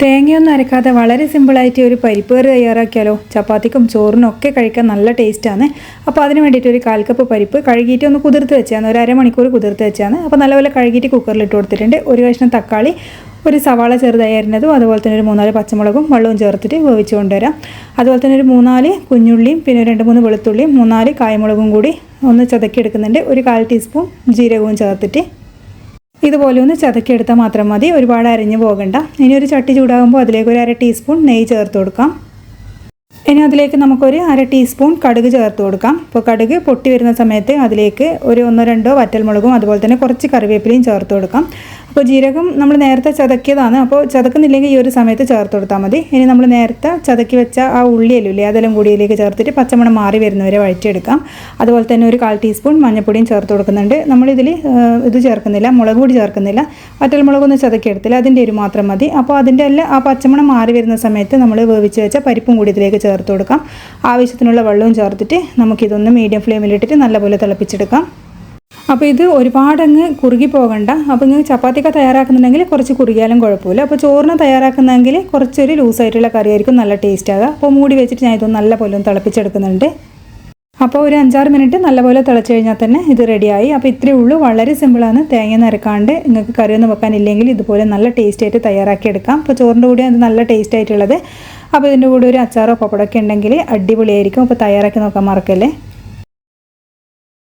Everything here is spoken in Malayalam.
തേങ്ങയൊന്നും അരക്കാതെ വളരെ സിമ്പിളായിട്ട് ഒരു പരിപ്പ് കറി തയ്യാറാക്കിയാലോ. ചപ്പാത്തിക്കും ചോറിനും ഒക്കെ കഴിക്കാൻ നല്ല ടേസ്റ്റാണ്. അപ്പോൾ അതിന് വേണ്ടിയിട്ട് ഒരു 1/4 കപ്പ് പരിപ്പ് കഴുകിയിട്ട് ഒന്ന് കുതിർത്ത് വെച്ചാണ്, ഒരു അരമണിക്കൂർ കുതിർത്ത് വെച്ചാണ്. അപ്പോൾ നല്ലപോലെ കഴുകിയിട്ട് കുക്കറിൽ ഇട്ട് കൊടുത്തിട്ടുണ്ട്. ഒരു കഷ്ണം തക്കാളി, ഒരു സവാള ചെറുതായി അരിഞ്ഞതും, അതുപോലെ തന്നെ ഒരു 3-4 പച്ചമുളകും വെള്ളവും ചേർത്തിട്ട് വേവിച്ച് കൊണ്ടുവരാം. അതുപോലെ തന്നെ ഒരു 3-4 കുഞ്ഞുള്ളിയും പിന്നെ 2-3 വെളുത്തുള്ളിയും 3-4 കായമുളകും കൂടി ഒന്ന് ചതക്കിയെടുക്കുന്നുണ്ട്. ഒരു 1/4 ടീസ്പൂൺ ജീരകവും ചേർത്തിട്ട് ഇതുപോലെ ഒന്ന് ചതക്കിയെടുത്താൽ മാത്രം മതി, ഒരുപാട് അരിഞ്ഞു പോകണ്ട. ഇനി ഒരു ചട്ടി ചൂടാകുമ്പോൾ അതിലേക്ക് ഒരു 1/2 ടീസ്പൂൺ നെയ്യ് ചേർത്ത് കൊടുക്കാം. ഇനി അതിലേക്ക് നമുക്കൊരു 1/2 ടീസ്പൂൺ കടുക് ചേർത്ത് കൊടുക്കാം. അപ്പോൾ കടുക് പൊട്ടി വരുന്ന സമയത്ത് അതിലേക്ക് ഒരു 1-2 വറ്റൽമുളകും അതുപോലെ തന്നെ കുറച്ച് കറിവേപ്പിലയും ചേർത്ത് കൊടുക്കാം. അപ്പോൾ ജീരകം നമ്മൾ നേരത്തെ ചതക്കിയതാണ്, അപ്പോൾ ചതക്കുന്നില്ലെങ്കിൽ ഈ ഒരു സമയത്ത് ചേർത്ത് കൊടുത്താൽ മതി. ഇനി നമ്മൾ നേരത്തെ ചതക്കി വെച്ച ആ ഉള്ളിയല്ലേ, അതെല്ലാം കൂടി ഇതിലേക്ക് ചേർത്തിട്ട് പച്ചമണം മാറി വരുന്നവരെ വഴറ്റിയെടുക്കാം. അതുപോലെ തന്നെ ഒരു 1/4 ടീസ്പൂൺ മഞ്ഞൾപ്പൊടിയും ചേർത്ത് കൊടുക്കുന്നുണ്ട്. നമ്മളിതിൽ ഇത് ചേർക്കുന്നില്ല, മുളക് പൊടി ചേർക്കുന്നില്ല, വറ്റൽമുളകൊന്നും ചതക്കിയെടുത്തില്ല, അതിൻ്റെ ഒരു മാത്രം മതി. അപ്പോൾ അതിൻ്റെ എല്ലാം ആ പച്ചമണം മാറി വരുന്ന സമയത്ത് നമ്മൾ വേവിച്ച് വെച്ച പരിപ്പും കൂടി ഇതിലേക്ക് ചേർത്ത് കൊടുക്കാം. ആവശ്യത്തിനുള്ള വെള്ളവും ചേർത്തിട്ട് നമുക്കിതൊന്ന് മീഡിയം ഫ്ലെയിമിലിട്ടിട്ട് നല്ലപോലെ തിളപ്പിച്ചെടുക്കാം. അപ്പോൾ ഇത് ഒരുപാടങ്ങ് കുറുകി പോകണ്ട. അപ്പോൾ ഇങ്ങനെ ചപ്പാത്തിയൊക്കെ തയ്യാറാക്കുന്നുണ്ടെങ്കിൽ കുറച്ച് കുറുകിയാലും കുഴപ്പമില്ല. അപ്പോൾ ചോറിന് തയ്യാറാക്കുന്നെങ്കിൽ കുറച്ചൊരു ലൂസായിട്ടുള്ള കറിയായിരിക്കും നല്ല ടേസ്റ്റ് ആകുക. അപ്പോൾ മൂടി വെച്ചിട്ട് ഞാൻ ഇതൊന്ന് നല്ലപോലെ ഒന്ന് തിളപ്പിച്ചെടുക്കുന്നുണ്ട്. അപ്പോൾ ഒരു 5-6 മിനിറ്റ് നല്ലപോലെ തിളച്ച് കഴിഞ്ഞാൽ തന്നെ ഇത് റെഡിയായി. അപ്പോൾ ഇത്രയേ ഉള്ളൂ, വളരെ സിമ്പിളാണ്. തേങ്ങ നരക്കാണ്ട് നിങ്ങൾക്ക് കറിയൊന്നും വെക്കാനില്ലെങ്കിൽ ഇതുപോലെ നല്ല ടേസ്റ്റ് ആയിട്ട് തയ്യാറാക്കിയെടുക്കാം. അപ്പോൾ ചോറിൻ്റെ കൂടെ അത് നല്ല ടേസ്റ്റ് ആയിട്ടുള്ളത്. അപ്പോൾ ഇതിൻ്റെ കൂടെ ഒരു അച്ചാറോ പപ്പടമൊക്കെ ഉണ്ടെങ്കിൽ അടിപൊളിയായിരിക്കും. അപ്പോൾ തയ്യാറാക്കി നോക്കാൻ മറക്കല്ലേ.